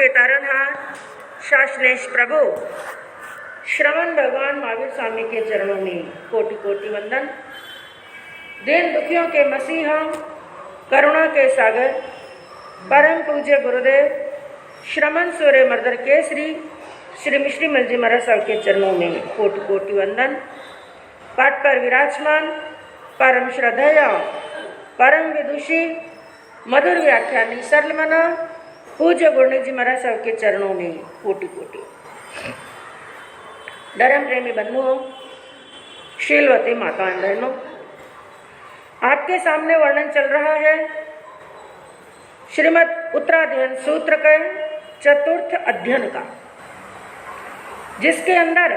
के तारनहार शासनेश प्रभु श्रवण भगवान महावीर स्वामी के चरणों में कोटि कोटि वंदन। दीन दुखियों के मसीहा, करुणा के सागर, परम पूज्य गुरुदेव श्रमण सूर्य मर्दर केसरी श्री मिश्री मलजी महाराज साहब के चरणों में कोटि कोटि वंदन। पाठ पर विराजमान परम श्रद्धेय, परम विदुषी, मधुर व्याख्यानी सरल मना पूज्य गुरुनाथ जी महाराज साहब के चरणों में कोटि कोटि। धर्म प्रेमी बंधुओं, शीलवती माताएं बहनों, आपके सामने वर्णन चल रहा है श्रीमद् उत्तराध्ययन सूत्र के चतुर्थ अध्ययन का, जिसके अंदर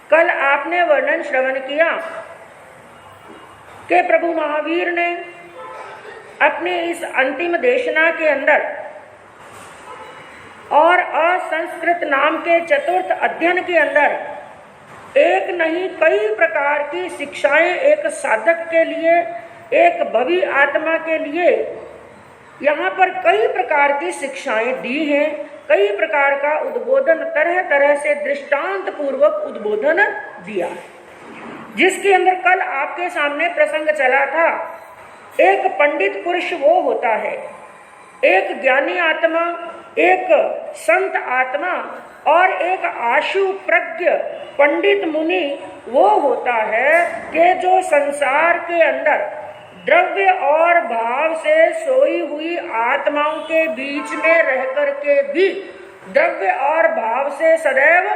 कल आपने वर्णन श्रवण किया कि प्रभु महावीर ने अपनी इस अंतिम देशना के अंदर और असंस्कृत नाम के चतुर्थ अध्ययन के अंदर एक नहीं कई प्रकार की शिक्षाएं एक साधक के लिए, एक भवी आत्मा के लिए यहाँ पर कई प्रकार की शिक्षाएं दी हैं। कई प्रकार का उद्बोधन, तरह तरह से दृष्टांत पूर्वक उद्बोधन दिया, जिसके अंदर कल आपके सामने प्रसंग चला था। एक पंडित पुरुष वो होता है, एक ज्ञानी आत्मा, एक संत आत्मा और एक आशु प्रज्ञ पंडित मुनि वो होता है कि जो संसार के अंदर द्रव्य और भाव से सोई हुई आत्माओं के बीच में रह कर के भी द्रव्य और भाव से सदैव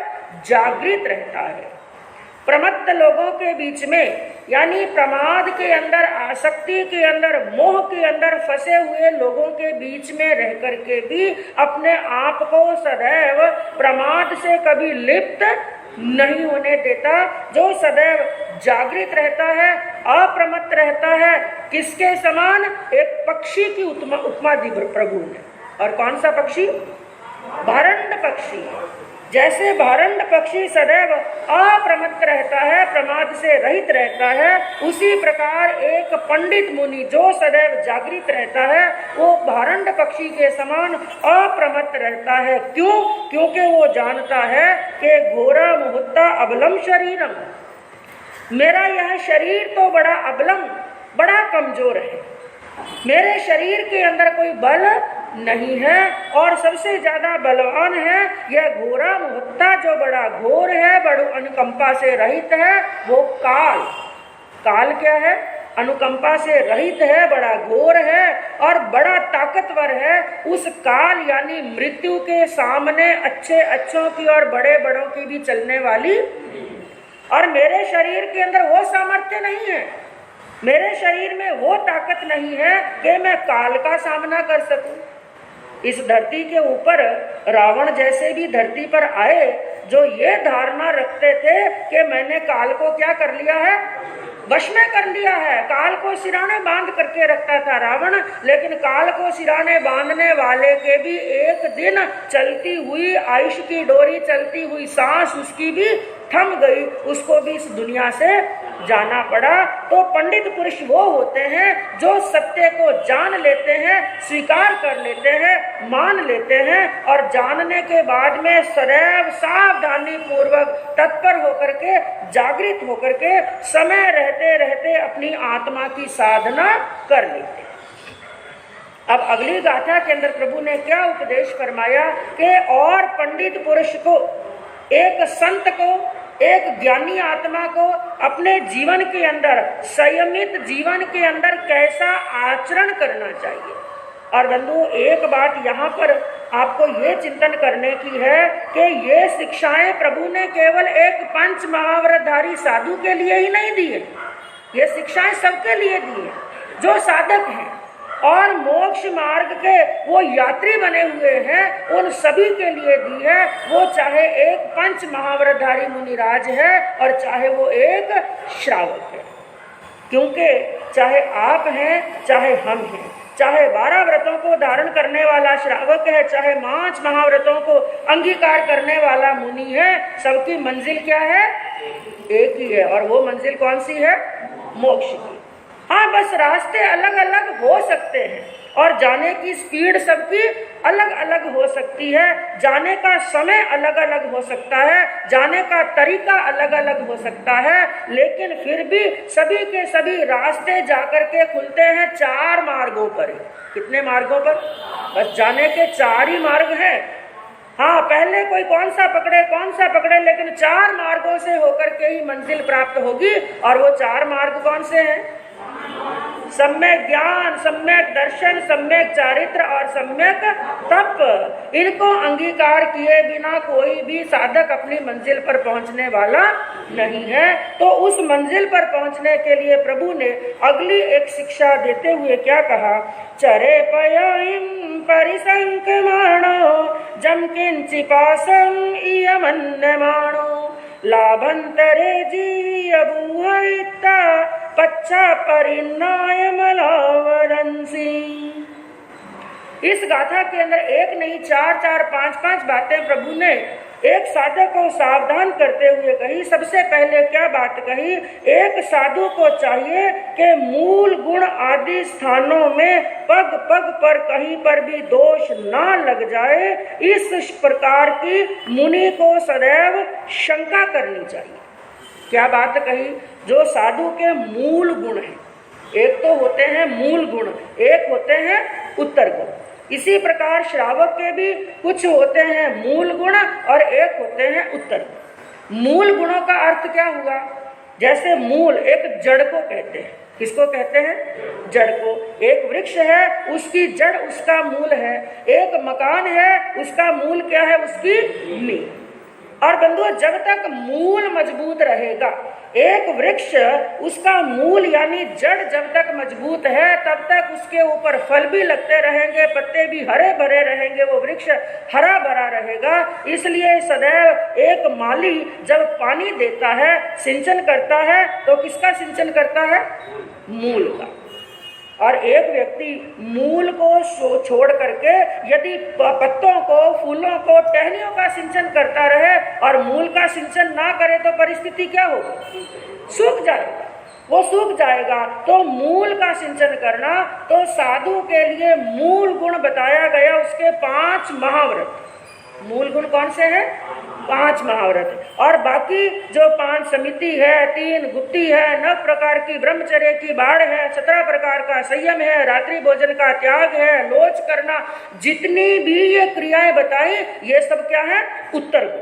जागृत रहता है। प्रमत्त लोगों के बीच में, यानी प्रमाद के अंदर, आसक्ति के अंदर, मोह के अंदर फंसे हुए लोगों के बीच में रह कर के भी अपने आप को सदैव प्रमाद से कभी लिप्त नहीं होने देता, जो सदैव जागृत रहता है, अप्रमत्त रहता है। किसके समान? एक पक्षी की उपमा दी प्रभु ने। और कौन सा पक्षी? भारंड पक्षी। जैसे भारंड पक्षी सदैव अप्रमत्त रहता है, प्रमाद से रहित रहता है, उसी प्रकार एक पंडित मुनि जो सदैव जागृत रहता है वो भारंड पक्षी के समान अप्रमत्त रहता है। क्यों? क्योंकि वो जानता है कि घोरा मुहुत्ता अबलम शरीरम, मेरा यह शरीर तो बड़ा अबलम, बड़ा कमजोर है, मेरे शरीर के अंदर कोई बल नहीं है, और सबसे ज्यादा बलवान है यह घोरा मुहत्ता, जो बड़ा घोर है, बड़ो अनुकंपा से रहित है, वो काल। काल क्या है? अनुकंपा से रहित है, बड़ा घोर है और बड़ा ताकतवर है। उस काल यानी मृत्यु के सामने अच्छे अच्छों की और बड़े बड़ों की भी चलने वाली। और मेरे शरीर के अंदर वो सामर्थ्य नहीं है, मेरे शरीर में वो ताकत नहीं है कि मैं काल का सामना कर सकूं। इस धरती के ऊपर रावण जैसे भी धरती पर आए, जो ये धारणा रखते थे कि मैंने काल को क्या कर लिया है? वश में कर लिया है। काल को सिराने बांध करके रखता था रावण, लेकिन काल को सिराने बांधने वाले के भी एक दिन चलती हुई आयुष की डोरी, चलती हुई सांस उसकी भी थम गई, उसको भी इस दुनिया से जाना पड़ा। तो पंडित पुरुष वो होते हैं जो सत्य को जान लेते हैं, स्वीकार कर लेते हैं, मान लेते हैं, और जानने के बाद में सदैव सावधानी पूर्वक तत्पर होकर के, जागृत होकर के, समय रहते रहते अपनी आत्मा की साधना कर लेते। अब अगली गाथा के अंदर प्रभु ने क्या उपदेश फरमाया कि और पंडित पुरुष को, एक संत को, एक ज्ञानी आत्मा को अपने जीवन के अंदर, संयमित जीवन के अंदर कैसा आचरण करना चाहिए। और बंधु, एक बात यहाँ पर आपको ये चिंतन करने की है कि ये शिक्षाएं प्रभु ने केवल एक पंच महाव्रतधारी साधु के लिए ही नहीं दी है, ये शिक्षाएं सबके लिए दी है जो साधक हैं और मोक्ष मार्ग के वो यात्री बने हुए हैं, उन सभी के लिए दी है। वो चाहे एक पंच महाव्रतधारी मुनिराज है और चाहे वो एक श्रावक है, क्योंकि चाहे आप हैं, चाहे हम हैं, चाहे 12 व्रतों को धारण करने वाला श्रावक है, चाहे 5 महाव्रतों को अंगीकार करने वाला मुनि है, सबकी मंजिल क्या है? एक ही है। और वो मंजिल कौन सी है? मोक्ष की। हाँ, बस रास्ते अलग अलग हो सकते हैं और जाने की स्पीड सबकी अलग अलग हो सकती है, जाने का समय अलग अलग हो सकता है, जाने का तरीका अलग अलग हो सकता है, लेकिन फिर भी सभी के सभी रास्ते जाकर के खुलते हैं 4 मार्गों पर। कितने मार्गों पर? बस जाने के 4 ही मार्ग हैं। हाँ, पहले कोई कौन सा पकड़े, लेकिन 4 मार्गों से होकर के ही मंजिल प्राप्त होगी। और वो 4 मार्ग कौन से हैं? सम्यक ज्ञान, सम्यक दर्शन, सम्यक चारित्र और सम्यक तप। इनको अंगीकार किए बिना कोई भी साधक अपनी मंजिल पर पहुंचने वाला नहीं है। तो उस मंजिल पर पहुंचने के लिए प्रभु ने अगली एक शिक्षा देते हुए क्या कहा? चरे पयम परिसंकमाणो जम किंचिपासम इयमन्यमाणो लाभंतरे जीवभूहिता पच्छा परिणायमलावरंसी। इस गाथा के अंदर एक नहीं 4-4, 5-5 बातें प्रभु ने एक साधक को सावधान करते हुए कही। सबसे पहले क्या बात कही? एक साधु को चाहिए कि मूल गुण आदि स्थानों में पग पग पर कहीं पर भी दोष ना लग जाए, इस प्रकार की मुनि को सदैव शंका करनी चाहिए। क्या बात कही? जो साधु के मूल गुण हैं, एक तो होते हैं मूल गुण, एक होते हैं उत्तर गुण। इसी प्रकार श्रावक के भी कुछ होते हैं मूल गुण और एक होते हैं उत्तर गुण। मूल गुणों का अर्थ क्या हुआ? जैसे मूल एक जड़ को कहते हैं। किसको कहते हैं? जड़ को। एक वृक्ष है, उसकी जड़ उसका मूल है। एक मकान है, उसका मूल क्या है? उसकी नींव। और बंधुओं, जब तक मूल मजबूत रहेगा, एक वृक्ष उसका मूल यानी जड़ जब तक मजबूत है, तब तक उसके ऊपर फल भी लगते रहेंगे, पत्ते भी हरे भरे रहेंगे, वो वृक्ष हरा भरा रहेगा। इसलिए सदैव एक माली जब पानी देता है, सिंचन करता है, तो किसका सिंचन करता है? मूल का। और एक व्यक्ति मूल को छोड़ करके यदि पत्तों को, फूलों को, टहनियों का सिंचन करता रहे और मूल का सिंचन ना करे तो परिस्थिति क्या होगी? सूख जाएगा, वो सूख जाएगा। तो मूल का सिंचन करना, तो साधु के लिए मूल गुण बताया गया, उसके 5 महाव्रत। मूल गुण कौन से हैं? 5 महाव्रत। और बाकी जो 5 समिति है, 3 गुप्ती है, 9 प्रकार की ब्रह्मचर्य की बाढ़ है, 17 प्रकार का संयम है, रात्रि भोजन का त्याग है, लोच करना, जितनी भी ये क्रियाएं बताई, ये सब क्या है? उत्तर गुण।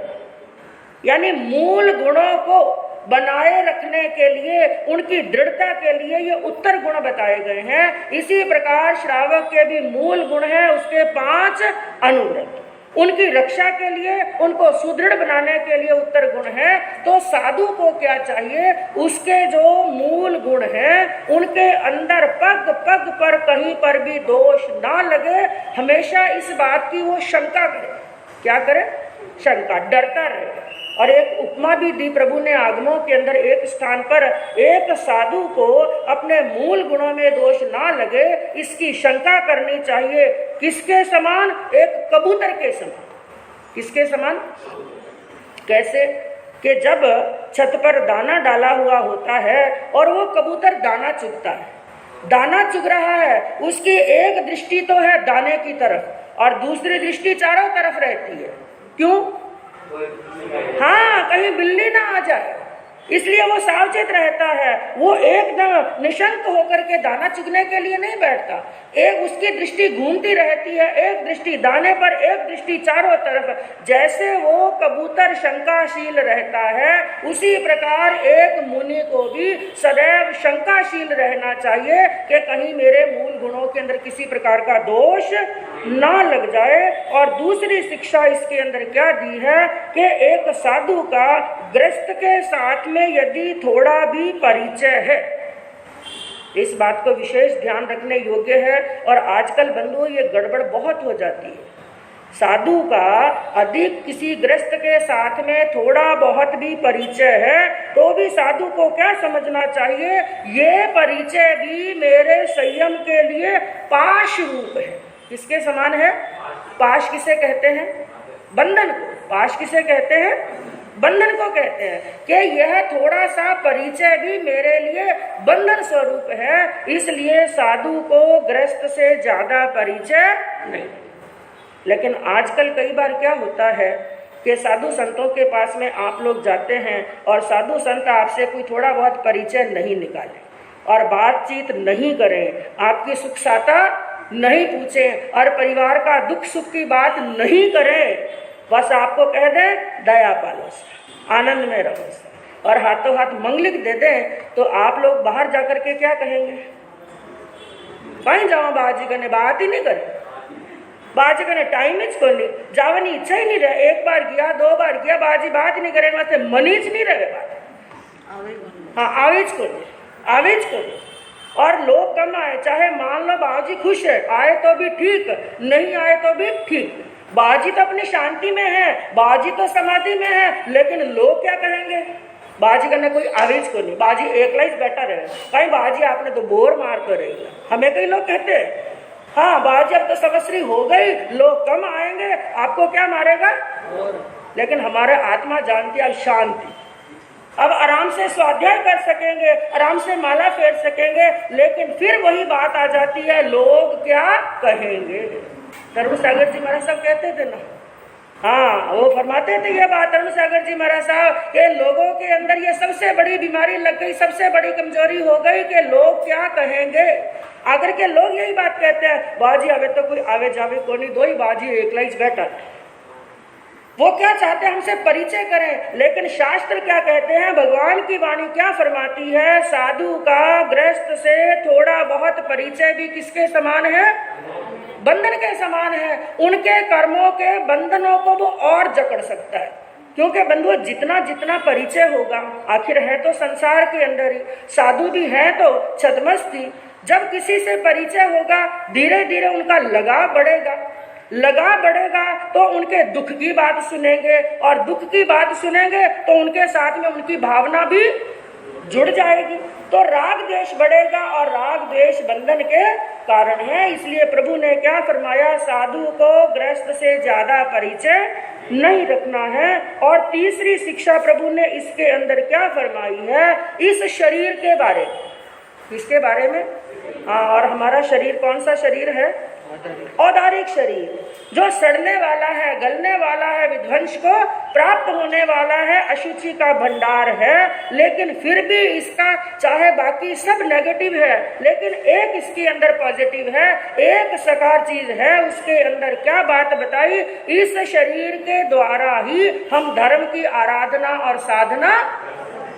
यानी मूल गुणों को बनाए रखने के लिए, उनकी दृढ़ता के लिए ये उत्तर गुण बताए गए हैं। इसी प्रकार श्रावक के भी मूल गुण है, उसके 5 अनुव्रत। उनकी रक्षा के लिए, उनको सुदृढ़ बनाने के लिए उत्तर गुण है। तो साधु को क्या चाहिए? उसके जो मूल गुण हैं, उनके अंदर पग पग पर कहीं पर भी दोष ना लगे, हमेशा इस बात की वो शंका करे। क्या करे? शंका, डरता रहे। और एक उपमा भी दी प्रभु ने आगमों के अंदर। एक स्थान पर एक साधु को अपने मूल गुणों में दोष ना लगे, इसकी शंका करनी चाहिए। किसके समान? एक कबूतर के समान। किसके समान? कैसे? कि जब छत पर दाना डाला हुआ होता है और वो कबूतर दाना चुगता है, दाना चुग रहा है, उसकी एक दृष्टि तो है दाने की तरफ और दूसरी दृष्टि चारों तरफ रहती है। क्यों? हाँ, कहीं बिल्ली ना आ जाए, इसलिए वो सावचेत रहता है। वो एकदम निशंक होकर के दाना चुगने के लिए नहीं बैठता। एक उसकी दृष्टि घूमती रहती है, एक दृष्टि दाने पर, एक दृष्टि चारों तरफ। जैसे वो कबूतर शंकाशील रहता है, उसी प्रकार एक मुनि को भी सदैव शंकाशील रहना चाहिए कि कहीं मेरे मूल गुणों के अंदर किसी प्रकार का दोष ना लग जाए। और दूसरी शिक्षा इसके अंदर क्या दी है कि एक साधु का गृहस्थ के साथ में यदि थोड़ा भी परिचय है, इस बात को विशेष ध्यान रखने योग्य है। और आजकल बंधुओं ये गड़बड़ बहुत हो जाती है। साधु का अधिक किसी गृहस्थ के साथ में थोड़ा बहुत भी परिचय है, तो भी साधु को क्या समझना चाहिए? ये परिचय भी मेरे संयम के लिए पाश रूप है। किसके समान है? पाश किसे कहते हैं? बंधन को। पाश किसे कहते हैं? बंधन को कहते हैं कि यह थोड़ा सा परिचय भी मेरे लिए बंधन स्वरूप है। इसलिए साधु को गृहस्थ से ज्यादा परिचय नहीं। लेकिन आजकल कई बार क्या होता है कि साधु संतों के पास में आप लोग जाते हैं और साधु संत आपसे कोई थोड़ा बहुत परिचय नहीं निकाले और बातचीत नहीं करें, आपकी सुख साता नहीं पूछें और परिवार का दुख सुख की बात नहीं करें, बस आपको कह दें दया पालो, आनंद में रहो और हाथों हाथ मंगलिक दे दें, तो आप लोग बाहर जाकर के क्या कहेंगे? कहीं जाओ बाजी करने, बात ही नहीं करे, बाजी करने टाइम को नहीं जावनी इच्छा ही नहीं रहे। एक बार गया, 2 बार गया, बाजी बात ही नहीं करे, मतलब मनीच नहीं रहे बात। हाँ, आवेज को नहीं, आवेज को नहीं। और लोग कम आए, चाहे मान लो बाजी खुश है, आए तो भी ठीक, नहीं आए तो भी ठीक, बाजी तो अपनी शांति में है, बाजी तो समाधि में है, लेकिन लोग क्या कहेंगे? बाजी करने कोई आवेज को नहीं, बाजी एकला ही बैठा रहे, कहीं बाजी आपने तो बोर मार कर रही। हमें कई लोग कहते हैं हाँ बाजी अब तो समश्री हो गई, लोग कम आएंगे, आपको क्या मारेगा? लेकिन हमारे आत्मा जानती है अब शांति, अब आराम से स्वाध्याय कर सकेंगे, आराम से माला फेर सकेंगे, लेकिन फिर वही बात आ जाती है, लोग क्या कहेंगे? धर्म सागर जी महाराज साहब कहते थे ना, हाँ वो फरमाते थे ये बात धर्म सागर जी महाराज साहब के लोगों के अंदर ये सबसे बड़ी बीमारी लग गई, सबसे बड़ी कमजोरी हो गई कि लोग क्या कहेंगे। आकर के लोग यही बात कहते हैं, बाजी आवे तो कोई आवे जावे को नहीं, दो ही बाजी एकला ही बैठा। वो क्या चाहते हैं? हमसे परिचय करें, लेकिन शास्त्र क्या कहते हैं, भगवान की वाणी क्या फरमाती है? साधु का गृहस्थ से थोड़ा बहुत परिचय भी किसके समान है? बंधन के समान है। उनके कर्मों के बंधनों को वो और जकड़ सकता है, क्योंकि बंधुओं जितना जितना परिचय होगा, आखिर है तो संसार के अंदर ही, साधु भी है तो छद्मस्ती, जब किसी से परिचय होगा धीरे धीरे उनका लगाव बढ़ेगा, लगाव बढ़ेगा तो उनके दुख की बात सुनेंगे, और दुख की बात सुनेंगे तो उनके साथ में उनकी भावना भी जुड़ जाएगी, तो राग द्वेष बढ़ेगा, और राग द्वेष बंधन के कारण है। इसलिए प्रभु ने क्या फरमाया, साधु को गृहस्थ से ज्यादा परिचय नहीं रखना है। और तीसरी शिक्षा प्रभु ने इसके अंदर क्या फरमाई है, इस शरीर के बारे में, इसके बारे में। हाँ, और हमारा शरीर कौन सा शरीर है? औदारिक शरीर, जो सड़ने वाला है, गलने वाला है, विध्वंस को प्राप्त होने वाला है, अशुचि का भंडार है। लेकिन फिर भी इसका चाहे बाकी सब नेगेटिव है, लेकिन एक इसके अंदर पॉजिटिव है, एक सकार चीज है। उसके अंदर क्या बात बताई, इस शरीर के द्वारा ही हम धर्म की आराधना और साधना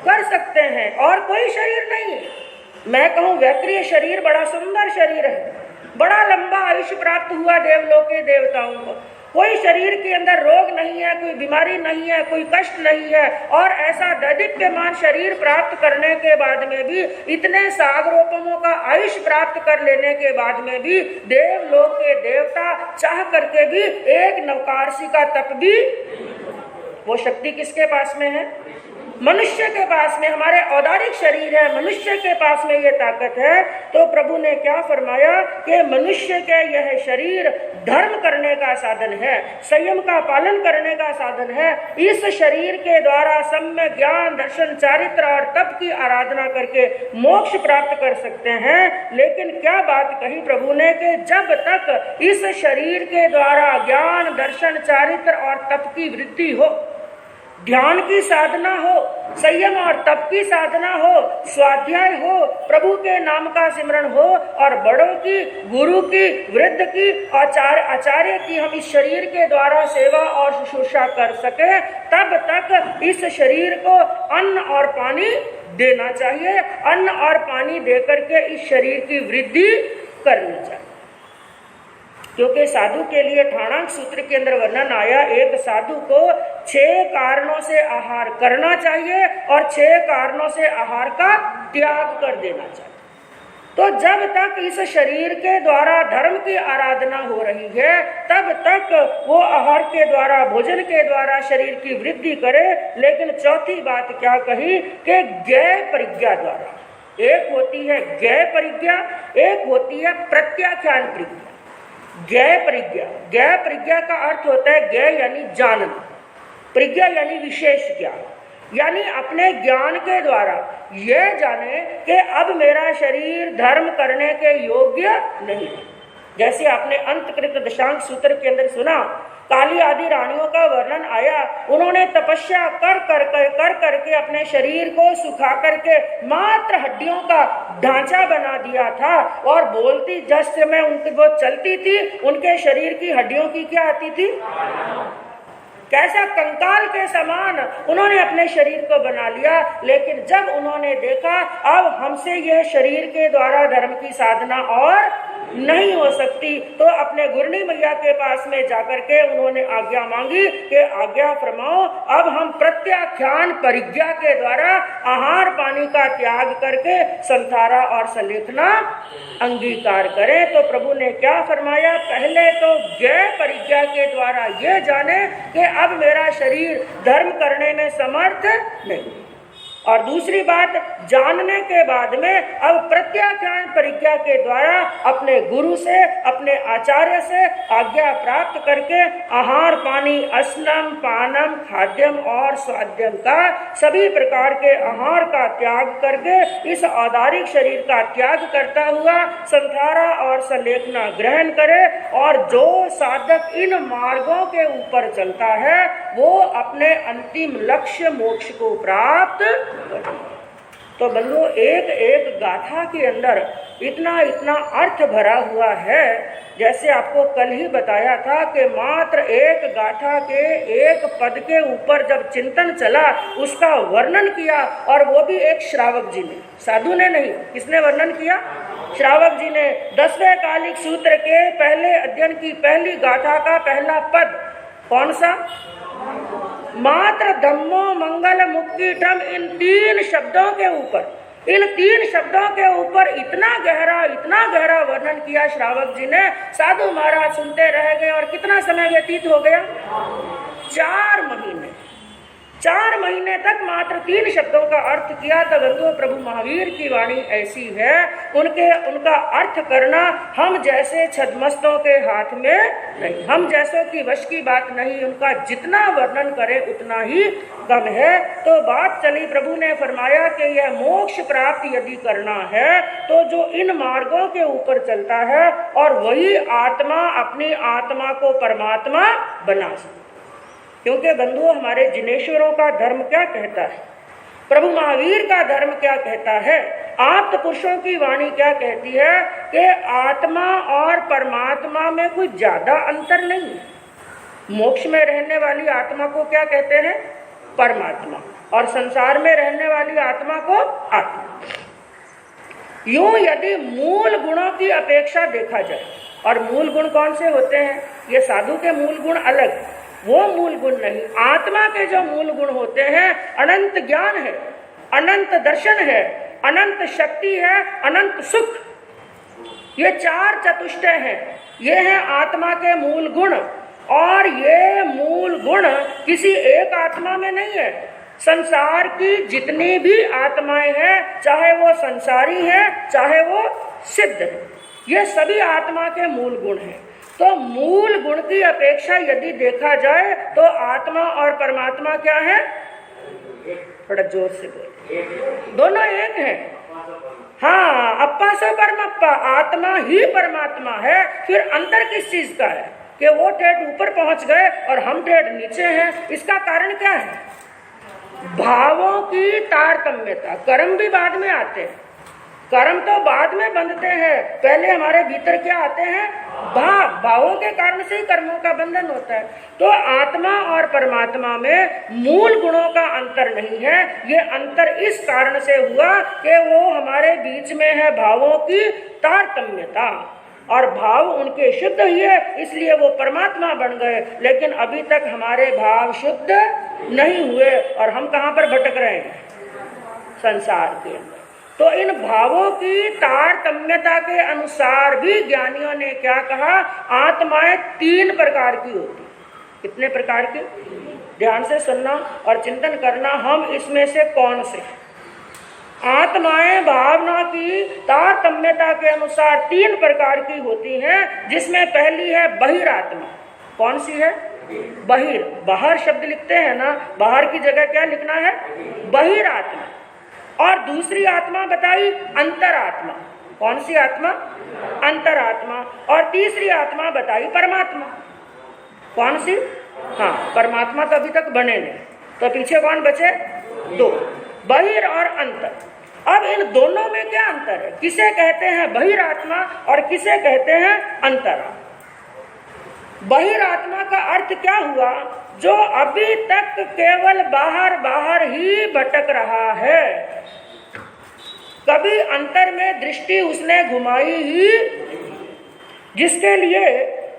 कर सकते हैं, और कोई शरीर नहीं है। मैं कहूँ वैक्रिय शरीर बड़ा सुंदर शरीर है, बड़ा लंबा आयुष्य प्राप्त हुआ देवलोक के देवताओं को, कोई शरीर के अंदर रोग नहीं है, कोई बीमारी नहीं है, कोई कष्ट नहीं है, और ऐसा दैदिप्यमान शरीर प्राप्त करने के बाद में भी, इतने सागरोपमों का आयुष्य प्राप्त कर लेने के बाद में भी, देवलोक के देवता चाह करके भी एक नवकारसी का तप भी, वो शक्ति किसके पास में है? मनुष्य के पास में। हमारे औदारिक शरीर है, मनुष्य के पास में ये ताकत है। तो प्रभु ने क्या फरमाया कि मनुष्य के यह शरीर धर्म करने का साधन है, संयम का पालन करने का साधन है। इस शरीर के द्वारा सम्यक ज्ञान, दर्शन, चारित्र और तप की आराधना करके मोक्ष प्राप्त कर सकते हैं। लेकिन क्या बात कही प्रभु ने कि जब तक इस शरीर के द्वारा ज्ञान, दर्शन, चारित्र और तप की वृद्धि हो, ध्यान की साधना हो, संयम और तप की साधना हो, स्वाध्याय हो, प्रभु के नाम का सिमरण हो, और बड़ों की, गुरु की, वृद्ध की, आचार्य की हम इस शरीर के द्वारा सेवा और शुश्रूषा कर सके, तब तक इस शरीर को अन्न और पानी देना चाहिए। अन्न और पानी देकर के इस शरीर की वृद्धि करनी चाहिए। क्योंकि साधु के लिए ठाणांक सूत्र के अंदर वर्णन आया, एक साधु को 6 कारणों से आहार करना चाहिए और 6 कारणों से आहार का त्याग कर देना चाहिए। तो जब तक इस शरीर के द्वारा धर्म की आराधना हो रही है, तब तक वो आहार के द्वारा, भोजन के द्वारा शरीर की वृद्धि करे। लेकिन चौथी बात क्या कही कि ज्ञेय परिज्ञा द्वारा, एक होती है ज्ञेय परिज्ञा, एक होती है प्रत्याख्यान परिज्ञा। ज्ञेय परिज्ञा, ज्ञेय परिज्ञा का अर्थ होता है ज्ञेय यानी जानना, परिज्ञा यानी विशेष ज्ञान, यानी अपने ज्ञान के द्वारा यह जाने कि अब मेरा शरीर धर्म करने के योग्य नहीं है, जैसे आपने अंतकृत दशांक सूत्र के अंदर सुना, काली आदि रानियों का वर्णन आया। उन्होंने तपस्या कर करके अपने शरीर को सुखा करके मात्र हड्डियों का ढांचा बना दिया था, और बोलती जिस समय उनकी वो चलती थी, उनके शरीर की हड्डियों की क्या आती थी? कैसा कंकाल के समान उन्होंने अपने शरीर को बना लिया। लेकिन जब उन्होंने देखा अब हमसे यह शरीर के द्वारा धर्म की साधना और नहीं हो सकती, तो अपने गुरनी मैया के पास में जाकर के उन्होंने आज्ञा मांगी कि आज्ञा फरमाओ, अब हम प्रत्याख्यान परिज्ञा के द्वारा आहार पानी का त्याग करके संथारा और सलेखना अंगीकार करें। तो प्रभु ने क्या फरमाया? पहले तो ज्ञ परिज्ञा के द्वारा ये जाने कि अब मेरा शरीर धर्म करने में समर्थ नहीं, और दूसरी बात, जानने के बाद में अब प्रत्याख्यान परिज्ञा के द्वारा अपने गुरु से, अपने आचार्य से आज्ञा प्राप्त करके आहार पानी, अस्नम पानम खाद्यम और स्वाद्यम का सभी प्रकार के आहार का त्याग करके इस औदारिक शरीर का त्याग करता हुआ संथारा और सलेखना ग्रहण करे। और जो साधक इन मार्गों के ऊपर चलता है वो अपने अंतिम लक्ष्य मोक्ष को प्राप्त। तो बंधुओं, एक एक गाथा के अंदर इतना इतना अर्थ भरा हुआ है। जैसे आपको कल ही बताया था कि मात्र एक गाथा के एक पद के ऊपर जब चिंतन चला, उसका वर्णन किया, और वो भी एक श्रावक जी ने, साधु ने नहीं। किसने वर्णन किया? श्रावक जी ने। 10वें कालिक सूत्र के पहले अध्ययन की पहली गाथा का पहला पद कौन सा? मात्र धम्मो मंगल मुक्तिठम, इन 3 शब्दों के ऊपर, इन 3 शब्दों के ऊपर इतना गहरा वर्णन किया श्रावक जी ने। साधु महाराज सुनते रह गए, और कितना समय व्यतीत हो गया? 4 महीने। 4 महीने तक मात्र 3 शब्दों का अर्थ किया। तब बंधुओं, प्रभु महावीर की वाणी ऐसी है, उनका अर्थ करना हम जैसे छद्मस्तों के हाथ में नहीं, हम जैसों की वश की बात नहीं। उनका जितना वर्णन करे उतना ही कम है। तो बात चली, प्रभु ने फरमाया कि यह मोक्ष प्राप्त यदि करना है तो जो इन मार्गों के ऊपर चलता है, और वही आत्मा अपनी आत्मा को परमात्मा बना सकता। क्योंकि बंधुओं, हमारे जिनेश्वरों का धर्म क्या कहता है, प्रभु महावीर का धर्म क्या कहता है, आप्त पुरुषों की वाणी क्या कहती है कि आत्मा और परमात्मा में कोई ज्यादा अंतर नहीं है। मोक्ष में रहने वाली आत्मा को क्या कहते हैं? परमात्मा, और संसार में रहने वाली आत्मा को आत्मा। यूं यदि मूल गुणों की अपेक्षा देखा जाए, और मूल गुण कौन से होते हैं? ये साधु के मूल गुण अलग, वो मूल गुण नहीं। आत्मा के जो मूल गुण होते हैं, अनंत ज्ञान है, अनंत दर्शन है, अनंत शक्ति है, अनंत सुख, ये 4 चतुष्टय हैं। ये हैं आत्मा के मूल गुण, और ये मूल गुण किसी एक आत्मा में नहीं है। संसार की जितनी भी आत्माएं हैं, चाहे वो संसारी हैं, चाहे वो सिद्ध है, ये सभी आत्मा के मूल गुण हैं। तो मूल गुण की अपेक्षा यदि देखा जाए तो आत्मा और परमात्मा क्या है? थोड़ा जोर से बोल। दोनों एक हैं। हाँ, अप्पा से परमप्पा, आत्मा ही परमात्मा है। फिर अंतर किस चीज का है कि वो ठेठ ऊपर पहुंच गए और हम ठेठ नीचे हैं? इसका कारण क्या है? भावों की तारतम्यता। कर्म भी बाद में आते हैं, कर्म तो बाद में बंधते हैं, पहले हमारे भीतर क्या आते हैं? भावों के कारण से ही कर्मों का बंधन होता है। तो आत्मा और परमात्मा में मूल गुणों का अंतर नहीं है। ये अंतर इस कारण से हुआ कि वो हमारे बीच में है भावों की तारतम्यता, और भाव उनके शुद्ध ही है, इसलिए वो परमात्मा बन गए। लेकिन अभी तक हमारे भाव शुद्ध नहीं हुए, और हम कहाँ पर भटक रहे हैं? संसार के अंदर। तो इन भावों की तारतम्यता के अनुसार भी ज्ञानियों ने क्या कहा? आत्माएं 3 प्रकार की होती। कितने प्रकार की? ध्यान से सुनना और चिंतन करना, हम इसमें से कौन से? आत्माएं भावना की तारतम्यता के अनुसार 3 प्रकार की होती हैं, जिसमें पहली है बहिरात्मा। कौन सी है? बहिर, बाहर शब्द लिखते हैं ना, बाहर की जगह क्या लिखना है? बहिरात्मा। और दूसरी आत्मा बताई अंतरात्मा। कौन सी आत्मा? अंतरात्मा। और तीसरी आत्मा बताई परमात्मा। कौन सी? हाँ, परमात्मा तो अभी तक बने नहीं, तो पीछे कौन बचे? दो, बहिर और अंतर। अब इन दोनों में क्या अंतर है? किसे कहते हैं बहिरात्मा और किसे कहते हैं अंतरात्मा? बहिरात्मा का अर्थ क्या हुआ? जो अभी तक केवल बाहर बाहर ही भटक रहा है, कभी अंतर में दृष्टि उसने घुमाई ही, जिसके लिए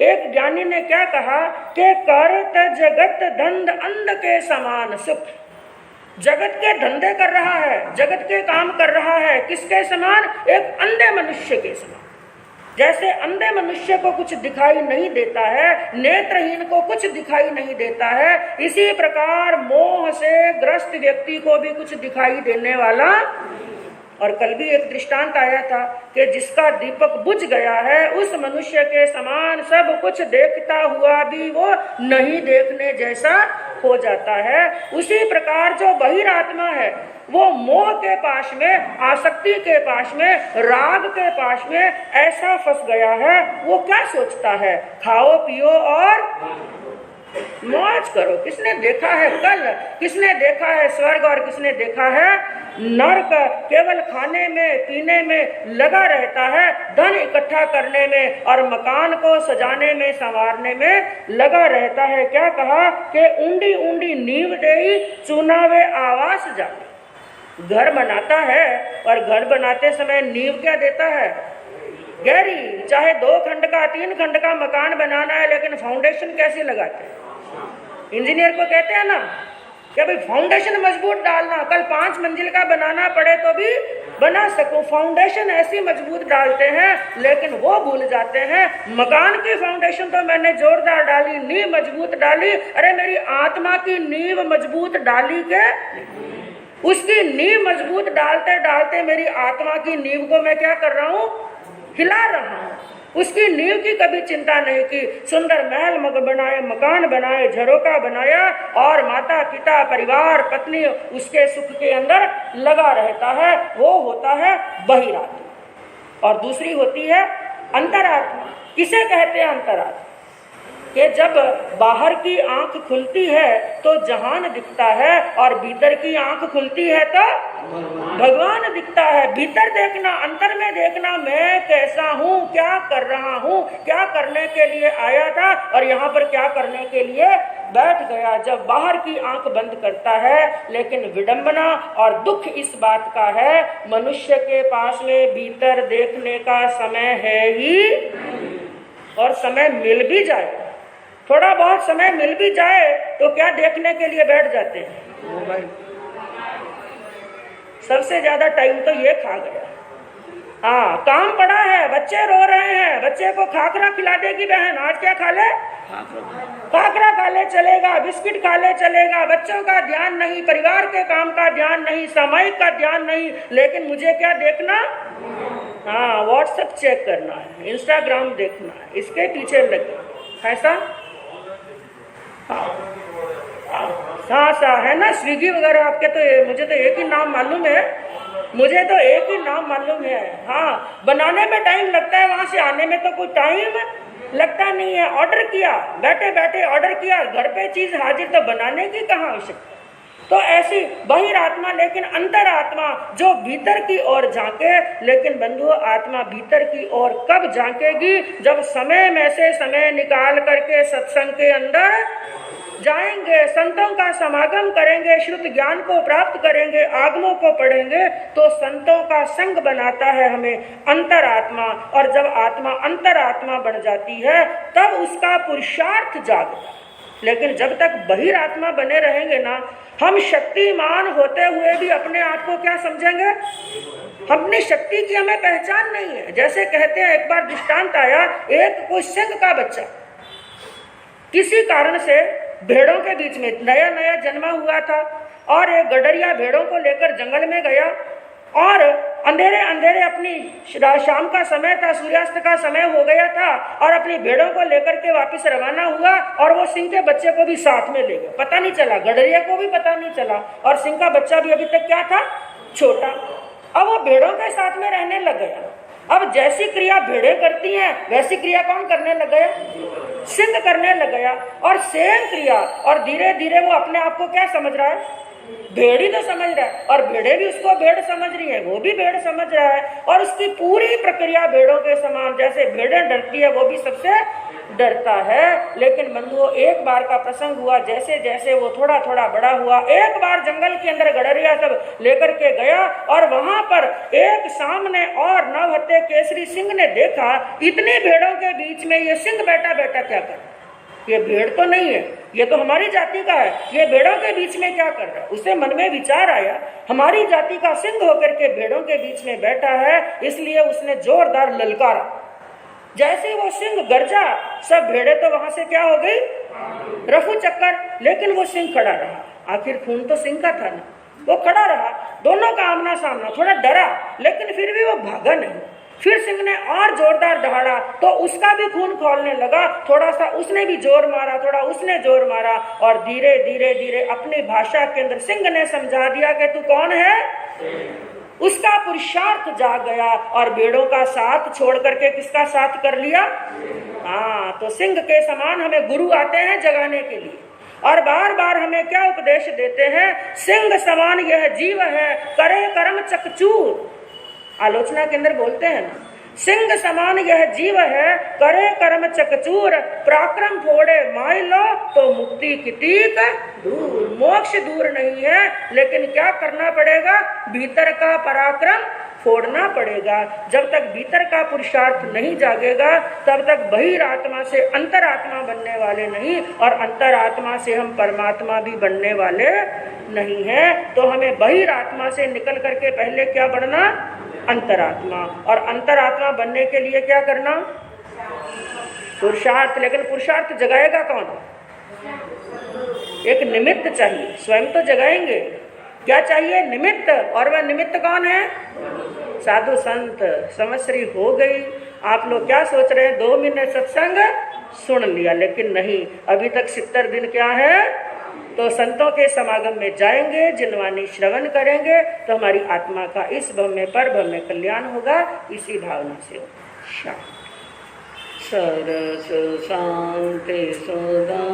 एक ज्ञानी ने क्या कहा कि करत जगत धंध अंध के समान सुख। जगत के धंधे कर रहा है, जगत के काम कर रहा है, किसके समान? एक अंधे मनुष्य के समान। जैसे अंधे मनुष्य को कुछ दिखाई नहीं देता है, नेत्रहीन को कुछ दिखाई नहीं देता है, इसी प्रकार मोह से ग्रस्त व्यक्ति को भी कुछ दिखाई देने वाला। और कल भी एक दृष्टांत आया था कि जिसका दीपक बुझ गया है, उस मनुष्य के समान सब कुछ देखता हुआ भी वो नहीं देखने जैसा हो जाता है। उसी प्रकार जो बहिरात्मा है, वो मोह के पास में, आसक्ति के पास में, राग के पास में ऐसा फंस गया है, वो क्या सोचता है? खाओ पियो और मौज करो। किसने देखा है कल, किसने देखा है स्वर्ग और किसने देखा है नरक? केवल खाने में पीने में लगा रहता है, धन इकट्ठा करने में और मकान को सजाने में संवारने में लगा रहता है। क्या कहा कि ऊंडी ऊंडी नींव देई चुनावे आवास जाए। घर बनाता है और घर बनाते समय नींव क्या देता है? गहरी। चाहे 2 खंड का 3 खंड का मकान बनाना है, लेकिन फाउंडेशन कैसे लगाते हैं? इंजीनियर को कहते हैं ना कि भाई फाउंडेशन मजबूत डालना, कल 5 मंजिल का बनाना पड़े तो भी बना सकूं। फाउंडेशन ऐसी मजबूत डालते हैं, लेकिन वो भूल जाते हैं मकान की फाउंडेशन तो मैंने जोरदार डाली, नींव मजबूत डाली। अरे मेरी आत्मा की नींव मजबूत डाली के? उसकी नींव मजबूत डालते डालते मेरी आत्मा की नींव को मैं क्या कर रहा हूँ? हिला रहा हूँ। उसकी नींव की कभी चिंता नहीं की। सुंदर महल मग बनाए, मकान बनाए, झरोका बनाया और माता पिता परिवार पत्नी उसके सुख के अंदर लगा रहता है। वो होता है बहिरात्मा। और दूसरी होती है अंतरात्मा। किसे कहते हैं अंतरात्मा? कि जब बाहर की आंख खुलती है तो जहान दिखता है, और भीतर की आंख खुलती है तो भगवान दिखता है। भीतर देखना, अंतर में देखना, मैं कैसा हूँ, क्या कर रहा हूँ, क्या करने के लिए आया था और यहाँ पर क्या करने के लिए बैठ गया। जब बाहर की आंख बंद करता है, लेकिन विडंबना और दुख इस बात का है, मनुष्य के पास में भीतर देखने का समय है ही, और समय मिल भी जाए, थोड़ा बहुत समय मिल भी जाए तो क्या देखने के लिए बैठ जाते हैं? मोबाइल। सबसे ज्यादा टाइम तो ये खा गया। हाँ, काम पड़ा है, बच्चे रो रहे हैं, बच्चे को खाकरा खिला देगी बहन, आज क्या खा ले? खाकरा खा ले चलेगा, बिस्किट खा ले चलेगा। बच्चों का ध्यान नहीं, परिवार के काम का ध्यान नहीं, सामायिक का ध्यान नहीं, लेकिन मुझे क्या देखना? हाँ, व्हाट्सएप चेक करना है, इंस्टाग्राम देखना है, इसके पीछे लगे। ऐसा हाँ है ना, स्विगी वगैरह आपके तो, मुझे तो एक ही नाम मालूम है, मुझे तो एक ही नाम मालूम है। हाँ, बनाने में टाइम लगता है, वहां से आने में तो कोई टाइम लगता नहीं है। ऑर्डर किया, बैठे बैठे ऑर्डर किया, घर पे चीज हाजिर, तो बनाने की कहाँ आवश्यकता। तो ऐसी बहिरात्मा, लेकिन अंतरात्मा जो भीतर की ओर झांके। लेकिन बंधु, आत्मा भीतर की ओर कब झांकेगी? जब समय में से समय निकाल करके सत्संग के अंदर जाएंगे, संतों का समागम करेंगे, शुद्ध ज्ञान को प्राप्त करेंगे, आगमों को पढ़ेंगे, तो संतों का संग बनाता है हमें अंतरात्मा। और जब आत्मा अंतरात्मा बन जाती है, तब उसका पुरुषार्थ जागता है। लेकिन जब तक बहिरात्मा बने रहेंगे ना, हम शक्तिमान होते हुए भी अपने आप को क्या समझेंगे? अपनी शक्ति की हमें पहचान नहीं है। जैसे कहते हैं, एक बार दृष्टांत आया, एक कोई सिंह का बच्चा किसी कारण से भेड़ों के बीच में नया नया जन्मा हुआ था, और एक गडरिया भेड़ों को लेकर जंगल में गया, और अंधेरे अंधेरे अपनी शाम का समय था, सूर्यास्त का समय हो गया था, और अपनी भेड़ों को लेकर के वापस रवाना हुआ, और वो सिंह के बच्चे को भी साथ में ले गया। पता नहीं चला, गडरिया को भी पता नहीं चला, और सिंह का बच्चा भी अभी तक क्या था? छोटा। अब वो भेड़ों के साथ में रहने लग गया। अब जैसी क्रिया भेड़ें करती हैं वैसी क्रिया कौन करने लग गया? सिंह करने लग गया। और सेम क्रिया, और धीरे धीरे वो अपने आप को क्या समझ रहा है? भेड़ ही तो समझ रहा है। और भेड़ें भी उसको भेड़ समझ रही है, वो भी भेड़ समझ रहा है। और उसकी पूरी प्रक्रिया भेड़ों के समान, जैसे भेड़ें डरती है वो भी सबसे डरता है। लेकिन बंधुओं, एक बार का प्रसंग हुआ, जैसे जैसे वो थोड़ा थोड़ा बड़ा हुआ, एक बार जंगल के अंदर गडरिया सब लेकर के गया और वहां पर एक सामने और नवहत्ते केसरी सिंह ने देखा, इतनी भेड़ों के बीच में ये सिंह बैठा बैठा क्या कर, ये भेड़ तो नहीं है, ये तो हमारी जाति का है, ये भेड़ों के बीच में क्या कर रहा है? उसे मन में विचार आया, हमारी जाति का सिंह होकर के भेड़ों के बीच में बैठा है, इसलिए उसने जोरदार ललकारा। जैसे वो सिंह गरजा, सब भेड़े तो वहां से क्या हो गई? रफू चक्कर। लेकिन वो सिंह खड़ा रहा, आखिर खून तो सिंह का था ना, वो खड़ा रहा। दोनों का आमना सामना, थोड़ा डरा लेकिन फिर भी वो भागा नहीं। फिर सिंह ने और जोरदार दहाड़ा तो उसका भी खून खौलने लगा, थोड़ा सा उसने भी जोर मारा, थोड़ा उसने जोर मारा, और धीरे धीरे धीरे अपनी भाषा के अंदर सिंह ने समझा दिया कि तू कौन है। उसका पुरुषार्थ जाग गया और भेड़ों का साथ छोड़ करके किसका साथ कर लिया? हाँ, तो सिंह के समान हमें गुरु आते हैं जगाने के लिए, और बार बार हमें क्या उपदेश देते हैं? सिंह समान यह जीव है, करे कर्म चकचूर। आलोचना के अंदर बोलते हैं ना, सिंह समान यह जीव है, करे कर्म चकचूर, पराक्रम फोड़े माय लो तो मुक्ति कितीक दूर। मोक्ष दूर नहीं है, लेकिन क्या करना पड़ेगा? भीतर का पराक्रम फोड़ना पड़ेगा। जब तक भीतर का पुरुषार्थ नहीं जागेगा तब तक बहिरात्मा से अंतरात्मा बनने वाले नहीं, और अंतरात्मा से हम परमात्मा भी बनने वाले नहीं हैं। तो हमें बहिरात्मा से निकल करके पहले क्या बनना? अंतरात्मा। और अंतरात्मा बनने के लिए क्या करना? पुरुषार्थ। लेकिन पुरुषार्थ जगाएगा कौन? एक निमित्त चाहिए, स्वयं तो जगाएंगे, क्या चाहिए? निमित्त। और वह निमित्त कौन है? साधु संत। समझश्री हो गई। आप लोग क्या सोच रहे हैं? 2 महीने सत्संग सुन लिया, लेकिन नहीं, अभी तक 70 दिन क्या है? तो संतों के समागम में जाएंगे, जिनवानी श्रवण करेंगे, तो हमारी आत्मा का इस भव में पर भव में कल्याण होगा। इसी भावना से शांति। सरस शांति सदा।